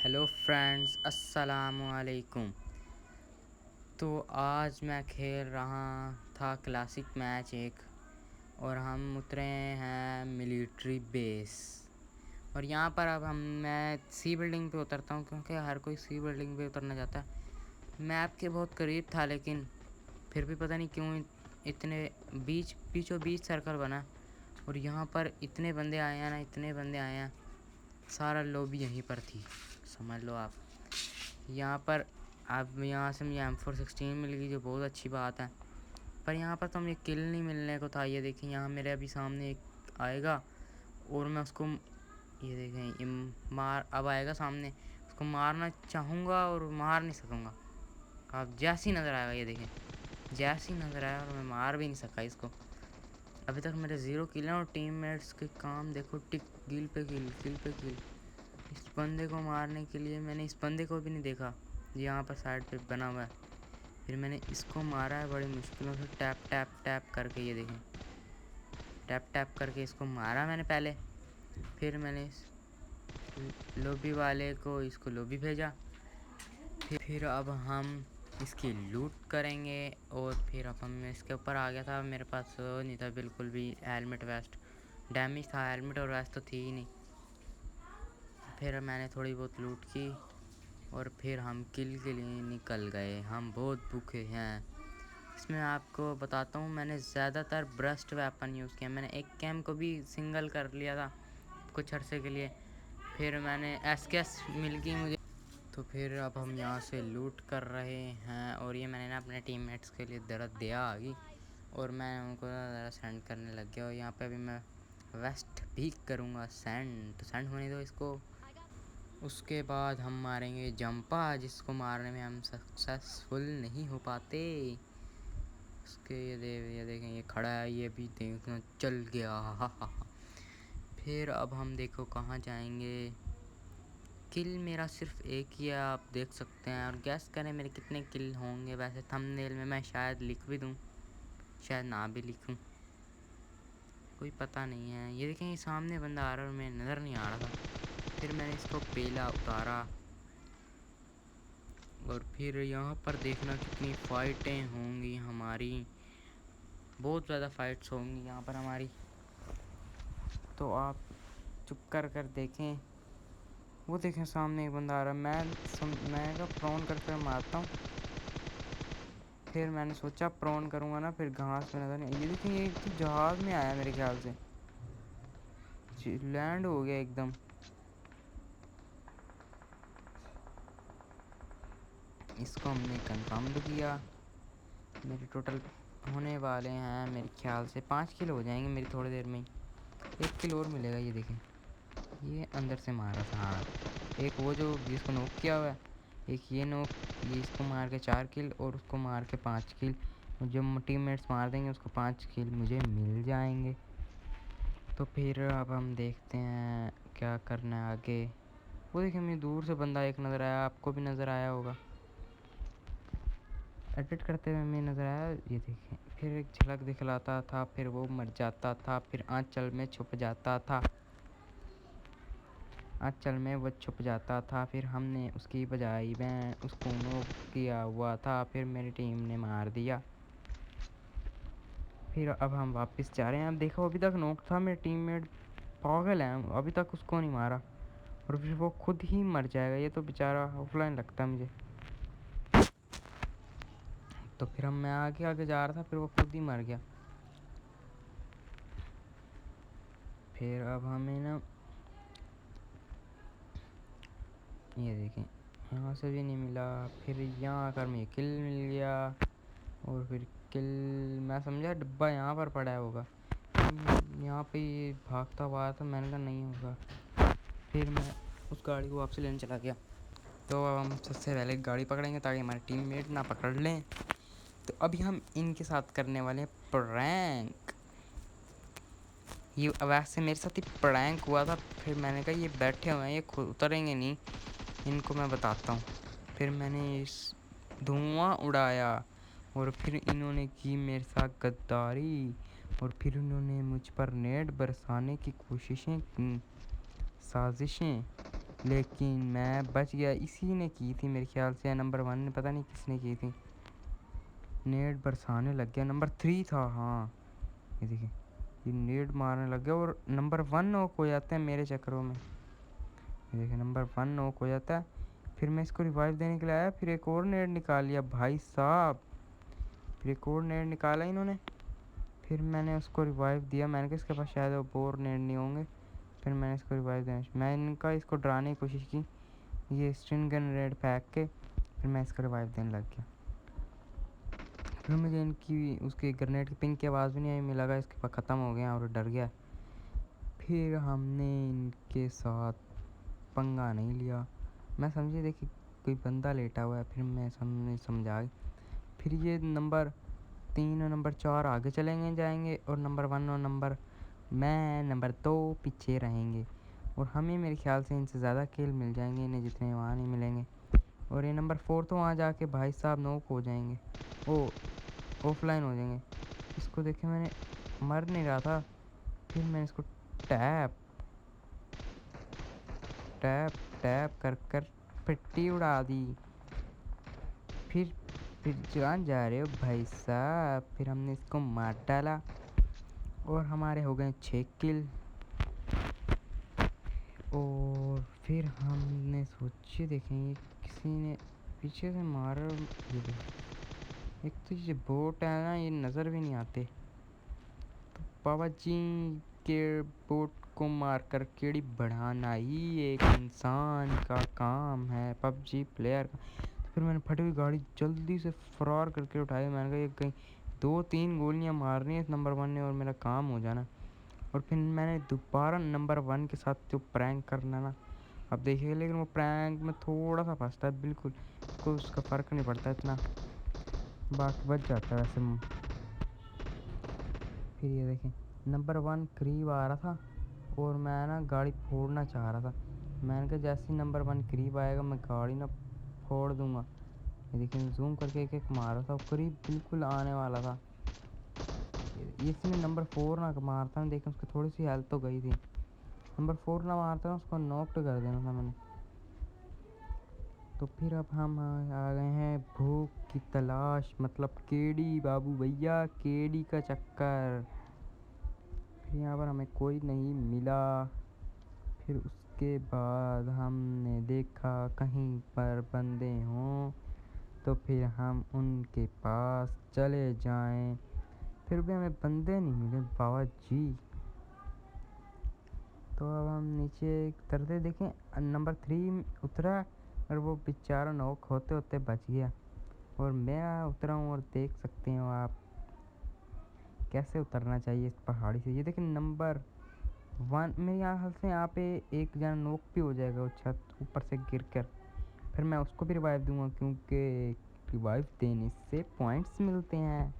Hello friends, अस्सलामुअलैकुम। तो आज मैं खेल रहा था क्लासिक मैच एक, और हम उतरे हैं मिलिट्री बेस। और यहाँ पर अब मैं सी बिल्डिंग पे उतरता हूँ, क्योंकि हर कोई सी बिल्डिंग पे उतरना चाहता है। मैप के बहुत करीब था, लेकिन फिर भी पता नहीं क्यों इतने बीचों बीच सर्कल बना। और यहाँ पर इतने बंदे आए हैं ना, इतने बंदे आए हैं, सारा लॉबी यहीं पर थी, समझ लो आप। यहाँ पर अब यहाँ से मुझे M416 मिल गई, जो बहुत अच्छी बात है। पर यहाँ पर तो मुझे किल नहीं मिलने को था। ये देखें, यहाँ मेरे अभी सामने एक आएगा और मैं उसको, ये देखें, ये अब आएगा सामने, उसको मारना चाहूँगा और मार नहीं सकूँगा। अब जैसे ही नज़र आएगा, ये देखें, जैसे ही नज़र आया, और मैं मार भी नहीं सका इसको। अभी तक मेरे 0 किल हैं, और टीममेट्स के काम देखो, टिक किल पे किल, किल पे किल। इस बंदे को मारने के लिए मैंने इस बंदे को भी नहीं देखा, यहाँ पर साइड पे बना हुआ है। फिर मैंने इसको मारा है बड़ी मुश्किलों से, टैप टैप टैप करके। ये देखें, टैप टैप करके इसको मारा मैंने पहले। फिर मैंने इस लॉबी वाले को, इसको लॉबी भेजा। फिर अब हम इसकी लूट करेंगे। और फिर अब हम इसके ऊपर आ गया था, मेरे पास नहीं था बिल्कुल भी हेलमेट वेस्ट, डैमेज था, हेलमेट और वेस्ट तो थी ही नहीं। फिर मैंने थोड़ी बहुत लूट की, और फिर हम किल के लिए निकल गए। हम बहुत भूखे हैं। इसमें आपको बताता हूँ, मैंने ज़्यादातर ब्रस्ट वेपन यूज़ किया। मैंने एक कैम को भी सिंगल कर लिया था कुछ अरसे के लिए। फिर मैंने SKS मिल गई मुझे। तो फिर अब हम यहाँ से लूट कर रहे हैं, और ये मैंने ना अपने टीममेट्स के लिए दर्द दिया आगे, और मैं उनको ज़रा सेंड करने लग गया। और यहाँ पे अभी मैं वेस्ट भी करूँगा सेंड, तो सेंड होने दो इसको। उसके बाद हम मारेंगे जंपा, जिसको मारने में हम सक्सेसफुल नहीं हो पाते। उसके ये देखें, ये खड़ा है, ये भी देखना चल गया, हा हा हा। फिर अब हम देखो कहाँ जाएंगे। किल मेरा सिर्फ एक ही है, आप देख सकते हैं, और गैस करें मेरे कितने किल होंगे। वैसे थंबनेल में मैं शायद लिख भी दूँ, शायद ना भी लिखूँ, कोई पता नहीं है। ये देखें, ये सामने बंदा आ रहा है और मैं नज़र नहीं आ रहा था। फिर मैंने इसको पेला उतारा, और फिर यहाँ पर देखना कितनी फ़ाइटें होंगी हमारी, बहुत ज़्यादा फ़ाइट्स होंगी यहाँ पर हमारी। तो आप चुप कर कर देखें। वो देखें, सामने एक बंदा आ रहा है। मैं का प्रोन करके मारता हूँ। फिर मैंने सोचा प्रोन करूँगा ना, फिर घास में नज़र नहीं। ये देखें, ये तो जहाज़ में आया मेरे ख्याल से, लैंड हो गया एकदम। इसको हमने कंफर्म किया। मेरे टोटल होने वाले हैं मेरे ख्याल से 5 किलो हो जाएंगे मेरी थोड़ी देर में ही। 1 किलो और मिलेगा। ये देखें, ये अंदर से मारा था, हाँ। एक वो जो जिसको नॉक किया हुआ है, एक ये नॉक, ये इसको मार के 4 किल, और उसको मार के 5 किल। जो टीममेट्स मार देंगे उसको 5 किल मुझे मिल जाएंगे। तो फिर अब हम देखते हैं क्या करना है आगे। वो देखिए, मुझे दूर से बंदा एक नज़र आया, आपको भी नज़र आया होगा, एडिट करते हुए हमें नज़र आया। ये देखें, फिर एक झलक दिखलाता था, फिर वो मर जाता था, फिर आंचल में छुप जाता था, आंचल में वो छुप जाता था। फिर हमने उसकी बजाई में उसको नॉक किया हुआ था, फिर मेरी टीम ने मार दिया। फिर अब हम वापस जा रहे हैं। अब देखो, अभी तक नॉक था, मेरे टीममेट पागल है, अभी तक उसको नहीं मारा, और फिर वो खुद ही मर जाएगा। ये तो बेचारा ऑफलाइन लगता है मुझे। तो फिर मैं आगे आगे जा रहा था, फिर वो खुद ही मर गया। फिर अब हमें ना, ये देखें, यहाँ से भी नहीं मिला। फिर यहाँ आकर मुझे किल मिल गया, और फिर किल, मैं समझा डिब्बा यहाँ पर पड़ा होगा, यहाँ पे ये भागता हुआ था, मैंने कहा नहीं होगा। फिर मैं उस गाड़ी को वापस लेने चला गया। तो अब हम सबसे पहले गाड़ी पकड़ेंगे ताकि हमारे टीममेट ना पकड़ लें। तो अभी हम इनके साथ करने वाले हैं प्रैंक। ये वैसे मेरे साथ ही प्रैंक हुआ था, फिर मैंने कहा ये बैठे हुए हैं, ये खुद उतरेंगे नहीं, इनको मैं बताता हूँ। फिर मैंने इस धुआं उड़ाया, और फिर इन्होंने की मेरे साथ गद्दारी, और फिर उन्होंने मुझ पर नेट बरसाने की कोशिशें की, साजिशें। लेकिन मैं बच गया। इसी ने की थी मेरे ख्याल से, नंबर 1 ने, पता नहीं किसने की थी। नेट बरसाने लग गया, नंबर 3 था। हाँ ये देखिए, ये नेट मारने लग गया और नंबर 1 नॉक हो जाते हैं मेरे चक्करों में। ये देखिए नंबर 1 नॉक हो जाता है। फिर मैं इसको रिवाइव देने के लिए आया, फिर एक और नेट निकाल लिया भाई साहब। फिर एक और नेट निकाला इन्होंने, फिर मैंने उसको रिवाइव दिया। मैंने कहा इसके पास शायद वो और नेट नहीं होंगे। फिर मैंने इसको रिवाइव दिया, मैं इनका इसको डराने की कोशिश की ये स्टिन गन रेड फेंक के। फिर मैं इसको रिवाइव देने लग गया। फिर मुझे इनकी उसके ग्रेनेड की पिंक की आवाज़ भी नहीं आई, मुझे लगा इसके पास ख़त्म हो गया और डर गया। फिर हमने इनके साथ पंगा नहीं लिया। मैं समझे देखिए कोई बंदा लेटा हुआ है, फिर मैं समझा। फिर ये नंबर 3 और नंबर 4 आगे चलेंगे जाएंगे और नंबर 1 और नंबर 2 पीछे रहेंगे। और हमें मेरे ख्याल से इनसे ज़्यादा किल मिल जाएंगे इन्हें जितने वहाँ नहीं मिलेंगे। और ये नंबर 4 तो वहाँ जाके भाई साहब नॉक हो जाएंगे, वो ऑफलाइन हो जाएंगे। इसको देखे मैंने मर नहीं रहा था, फिर मैंने इसको टैप टैप टैप कर कर पिट्टी उड़ा दी। फिर जान जा रहे हो भाई साहब। फिर हमने इसको मार डाला और हमारे हो गए 6 किल। और फिर हमने सोचे देखेंगे किसी ने पीछे से मारा। एक तो ये बोट है ना, ये नज़र भी नहीं आते। तो बाबा जी के बोट को मारकर केड़ी बढ़ाना ही एक इंसान का काम है, पबजी प्लेयर का। तो फिर मैंने फटी हुई गाड़ी जल्दी से फरार करके उठाई। मैंने कहा ये कहीं 2-3 गोलियां मारनी है नंबर 1 ने और मेरा काम हो जाना। और फिर मैंने दोबारा नंबर 1 के साथ जो प्रैंक करना ना, अब देखिए, लेकिन वो प्रैंक में थोड़ा सा फंसता है, बिल्कुल कोई उसका फ़र्क नहीं पड़ता इतना, बाकी बच जाता है वैसे। फिर ये देखें नंबर 1 करीब आ रहा था और मैं ना गाड़ी फोड़ना चाह रहा था। मैंने कहा जैसे ही नंबर 1 करीब आएगा मैं गाड़ी ना फोड़ दूंगा। ये देखिए जूम करके एक एक मारा था, करीब बिल्कुल आने वाला था। इसने नंबर 4 ना मारता ना, देखिए उसकी थोड़ी सी हेल्थ तो गई थी। नंबर 4 ना मारता ना, उसको नॉक कर देना था मैंने। तो फिर अब हम आ गए हैं भूख की तलाश, मतलब केडी बाबू भैया, केडी का चक्कर। फिर यहाँ पर हमें कोई नहीं मिला। फिर उसके बाद हमने देखा कहीं पर बंदे हों तो फिर हम उनके पास चले जाएं। फिर भी हमें बंदे नहीं मिले बाबा जी। तो अब हम नीचे उतरते देखें, नंबर 3 उतरा और वो बेचारा नॉक होते होते बच गया। और मैं उतरा हूँ और देख सकते हो आप कैसे उतरना चाहिए इस पहाड़ी से। ये देखें नंबर 1 मेरे यहाँ से यहाँ पे एक जना नॉक भी हो जाएगा वो छत ऊपर से गिर कर। फिर मैं उसको भी रिवाइव दूंगा क्योंकि रिवाइव देने से पॉइंट्स मिलते हैं।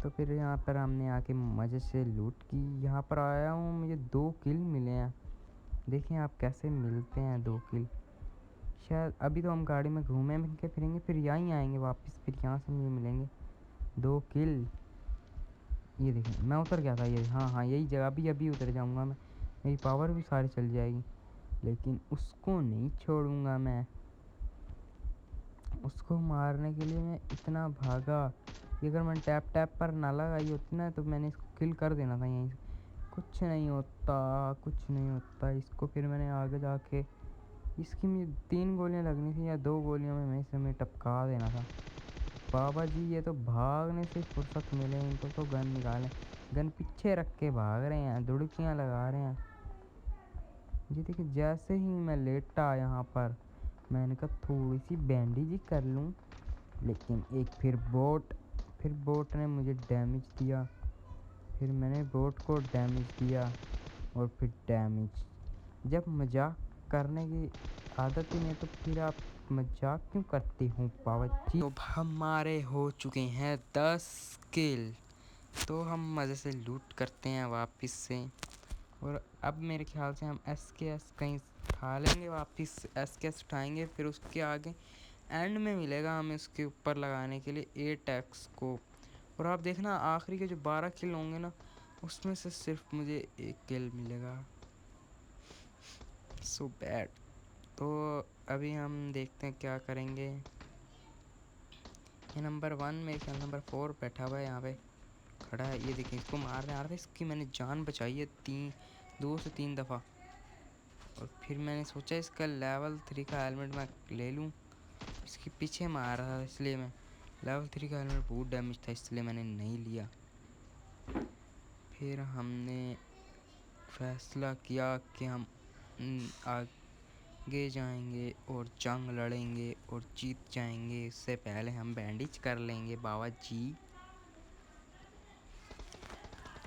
तो फिर यहाँ पर हमने आके मज़े से लूट की। यहाँ पर आया हूँ, मुझे 2 किल मिले हैं। देखें आप कैसे मिलते हैं 2 किल। शायद अभी तो हम गाड़ी में घूमे के फिरेंगे, फिर यहीं आएंगे वापस, फिर यहाँ से मुझे मिलेंगे 2 किल। ये देखिए मैं उतर गया था, ये हाँ हाँ यही जगह, अभी अभी उतर जाऊँगा मैं, मेरी पावर भी सारी चल जाएगी। लेकिन उसको नहीं छोड़ूंगा मैं, उसको मारने के लिए मैं इतना भागा कि अगर मैं टैप टैप पर ना लगाई होती ना तो मैंने इसको किल कर देना था यहीं से। कुछ नहीं होता, कुछ नहीं होता। इसको फिर मैंने आगे जाके, इसकी मुझे 3 गोलियां लगनी थी या 2 गोलियों में मैं इसे मैं टपका देना था। बाबा जी ये तो भागने से फुर्सत मिले इनको तो गन निकालें। गन पीछे रख के भाग रहे हैं, दुड़कियां लगा रहे हैं। जी देखिए जैसे ही मैं लेटा यहाँ पर, मैंने कहा थोड़ी सी बैंडेज ही कर लूँ, लेकिन एक फिर बोट ने मुझे डैमेज दिया। फिर मैंने बोट को डैमेज दिया और फिर डैमेज। जब मजाक करने की आदत ही नहीं तो फिर आप मजाक क्यों करते हो बाबा जी। तो हमारे हो चुके हैं 10 किल। तो हम मज़े से लूट करते हैं वापस से। और अब मेरे ख्याल से हम SKS कहीं उठा लेंगे वापस, SKS उठाएंगे फिर उसके आगे एंड में मिलेगा हमें उसके ऊपर लगाने के लिए 8x को। और आप देखना आखिरी के जो 12 किल होंगे ना, उसमें से सिर्फ मुझे 1 किल मिलेगा। So bad. तो अभी हम देखते हैं क्या करेंगे। ये नंबर 1 मेरे ख्याल नंबर 4 बैठा हुआ है यहाँ पे खड़ा है। ये देखिए इसको मार रहे इसकी मैंने जान बचाई है 2 से 3 दफ़ा। और फिर मैंने सोचा इसका लेवल 3 का हेलमेट मैं ले लूँ। इसके पीछे मार रहा था इसलिए मैं लेवल 3 का हेलमेट बहुत डैमेज था इसलिए मैंने नहीं लिया। फिर हमने फैसला किया कि हम आगे जाएंगे और जंग लड़ेंगे और जीत जाएंगे। इससे पहले हम बैंडेज कर लेंगे बाबा जी।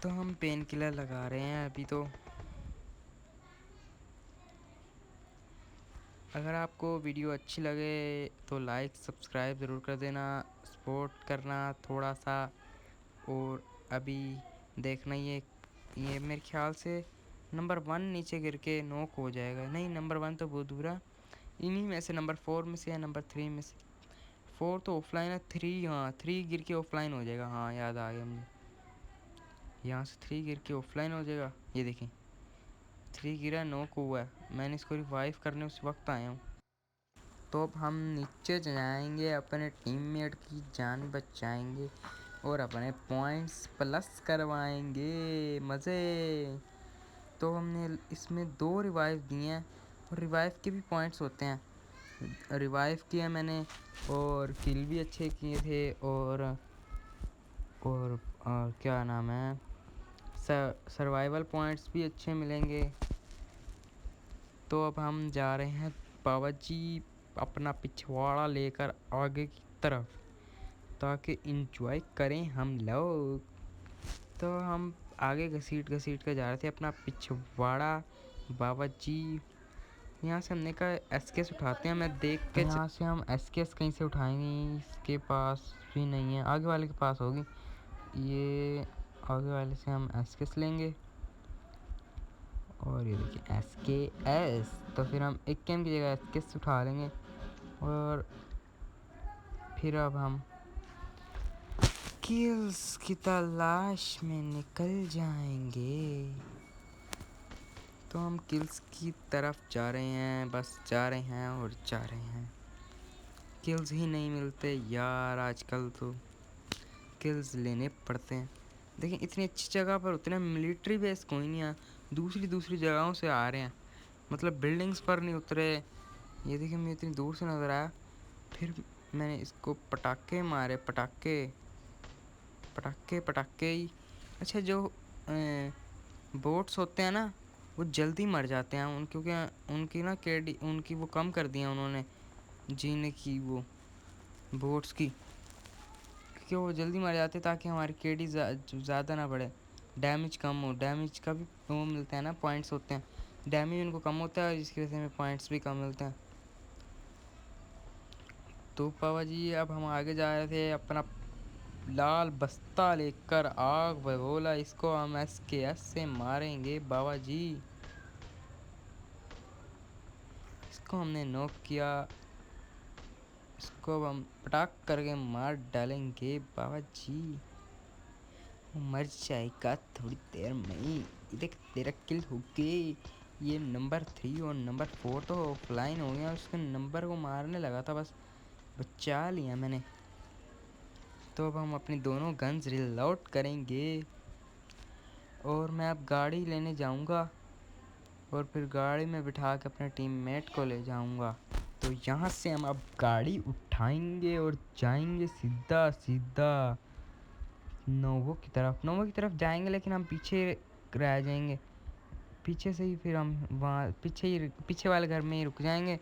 तो हम पेन किलर लगा रहे हैं अभी। तो अगर आपको वीडियो अच्छी लगे तो लाइक सब्सक्राइब ज़रूर कर देना, सपोर्ट करना थोड़ा सा। और अभी देखना ये मेरे ख्याल से नंबर 1 नीचे गिर के नॉक हो जाएगा। नहीं, नंबर 1 तो बहुत दूर है। इन्हीं में से नंबर 4 में से या नंबर 3 में से। 4 तो ऑफलाइन है, 3 हाँ 3 गिर के ऑफलाइन हो जाएगा। हाँ याद आ गया मुझे, यहाँ से 3 गिर के ऑफलाइन हो जाएगा। ये देखें 3 गिरा नॉक हुआ है। मैंने इसको रिवाइव करने उस वक्त आया हूँ। तो अब हम नीचे जाएंगे, अपने टीममेट की जान बचाएंगे और अपने पॉइंट्स प्लस करवाएंगे। मज़े। तो हमने इसमें 2 रिवाइव दिए हैं और रिवाइव के भी पॉइंट्स होते हैं। रिवाइव किया मैंने और किल भी अच्छे किए थे और क्या नाम है, सर्वाइवल पॉइंट्स भी अच्छे मिलेंगे। तो अब हम जा रहे हैं बाबा जी अपना पिछवाड़ा लेकर आगे की तरफ, ताकि इंजॉय करें हम लोग। तो हम आगे घसीट कर जा रहे थे अपना पिछवाड़ा बाबा जी। यहाँ से हमने कहा एसकेस उठाते हैं। मैं देख के यहाँ से हम एसकेस कहीं से उठाएंगे, इसके पास भी नहीं है, आगे वाले के पास होगी। ये आगे वाले से हम एसकेस लेंगे और ये देखिए एसकेएस। तो फिर हम एक कैम की जगह एसकेस उठा लेंगे और फिर अब हम किल्स की तलाश में निकल जाएंगे। तो हम किल्स की तरफ जा रहे हैं, बस जा रहे हैं और जा रहे हैं। किल्स ही नहीं मिलते यार, आजकल तो किल्स लेने पड़ते हैं। देखिए इतनी अच्छी जगह पर उतने मिलिट्री बेस कोई नहीं है, दूसरी जगहों से आ रहे हैं, मतलब बिल्डिंग्स पर नहीं उतरे। ये देखिए मैं इतनी दूर से नज़र आया। फिर मैंने इसको पटाखे मारे, पटाखे ही। अच्छा, जो बोट्स होते हैं ना वो जल्दी मर जाते हैं क्योंकि उनकी ना केडी उनकी वो कम कर दिया उन्होंने जीने की, वो बोट्स की, क्योंकि वो जल्दी मर जाते ताकि हमारी केडी ज़्यादा ना बढ़े, डैमेज कम हो। डैमेज का भी वो मिलता है ना, पॉइंट्स होते हैं। डैमेज उनको कम होता है जिसकी वजह से हमें पॉइंट्स भी कम मिलते हैं। तो पापा जी अब हम आगे जा रहे थे अपना लाल बस्ता लेकर, आग भगोला। इसको हम एसकेएस से मारेंगे बाबा जी। इसको हमने नॉक किया, इसको हम पटाख करके मार डालेंगे बाबा जी। वो मर जाएगा थोड़ी देर में। देख तेरा किल हो गई। ये नंबर 3 और नंबर 4 तो ऑफलाइन हो गया, उसके नंबर को मारने लगा था, बस बचा लिया मैंने। तो अब हम अपनी दोनों गन्स रिलोड करेंगे और मैं अब गाड़ी लेने जाऊंगा और फिर गाड़ी में बिठा के अपने टीममेट को ले जाऊंगा। तो यहाँ से हम अब गाड़ी उठाएंगे और जाएंगे सीधा नोवो की तरफ जाएंगे, लेकिन हम पीछे रह जाएंगे। पीछे से ही फिर हम वहाँ पीछे वाले घर में ही रुक जाएंगे।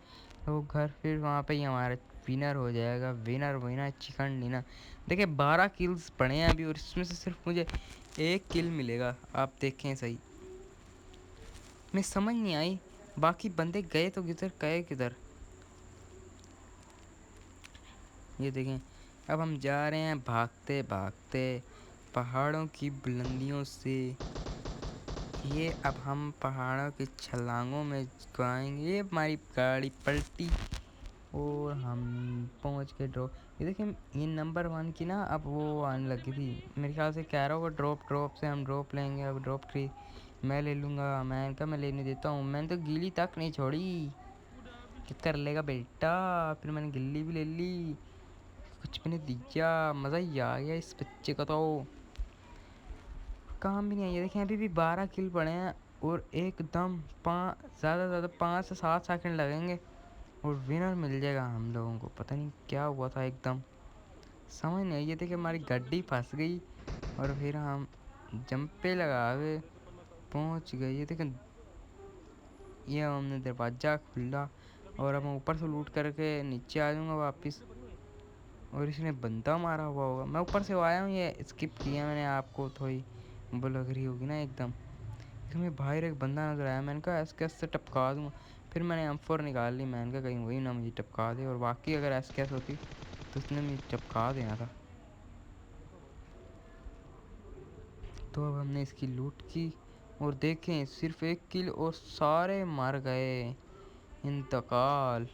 तो घर फिर वहाँ पे ही हमारा विनर हो जाएगा। Winner chicken dinner. देखिए 12 किल्स पड़े हैं अभी और इसमें से सिर्फ मुझे 1 किल मिलेगा। आप देखें सही, मैं समझ नहीं आई बाकी बंदे गए तो किधर। ये देखें अब हम जा रहे हैं भागते भागते पहाड़ों की बुलंदियों से। ये अब हम पहाड़ों की छलांगों में जाएंगे। ये हमारी गाड़ी पलटी और हम पहुंच के ड्रॉप। ये देखिए ये नंबर 1 की ना अब वो आने लगी थी, मेरे ख्याल से कह रहा होगा ड्रॉप से हम ड्रॉप लेंगे। अब ड्रॉप 3 मैं ले लूँगा। मैं लेने देता हूँ। मैंने तो गीली तक नहीं छोड़ी। कर लेगा बेटा। फिर मैंने गिल्ली भी ले ली, कुछ भी नहीं दिया। मज़ा ही आ गया इस बच्चे का तो। काम भी नहीं आया। देखें अभी भी 12 किल पड़े हैं और एकदम ज़्यादा से ज़्यादा 5 से 7 सेकंड लगेंगे और विनर मिल जाएगा हम लोगों को। पता नहीं क्या हुआ था, एकदम समझ नहीं आई। ये देखिए हमारी गाड़ी फंस गई और फिर हम जंप पे लगा के पहुंच गए। ये देखें, ये हमने दरवाज़ा खुला और अब मैं ऊपर से लूट करके नीचे आ जाऊँगा वापस। और इसने बंदा मारा हुआ होगा। मैं ऊपर से आया हूँ, ये स्किप किया मैंने। आपको थोड़ी वो लग रही होगी ना एकदम। इसमें बाहर एक बंदा नजर आया, मैंने कहा एस कैस से टपका दूँगा। फिर मैंने M4 निकाल ली, मैंने कहा कहीं वही ना मुझे टपका दे। और बाकी अगर एस कैस होती तो उसने मुझे टपका देना था। तो अब हमने इसकी लूट की और देखें सिर्फ 1 किल और सारे मर गए। इंतकाल।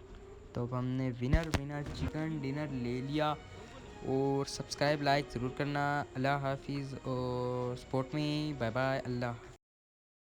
तो अब हमने विनर विनर चिकन डिनर ले लिया। और सब्सक्राइब लाइक ज़रूर करना। अल्लाह हाफिज़ और सपोर्ट में। Bye bye. अल्लाह।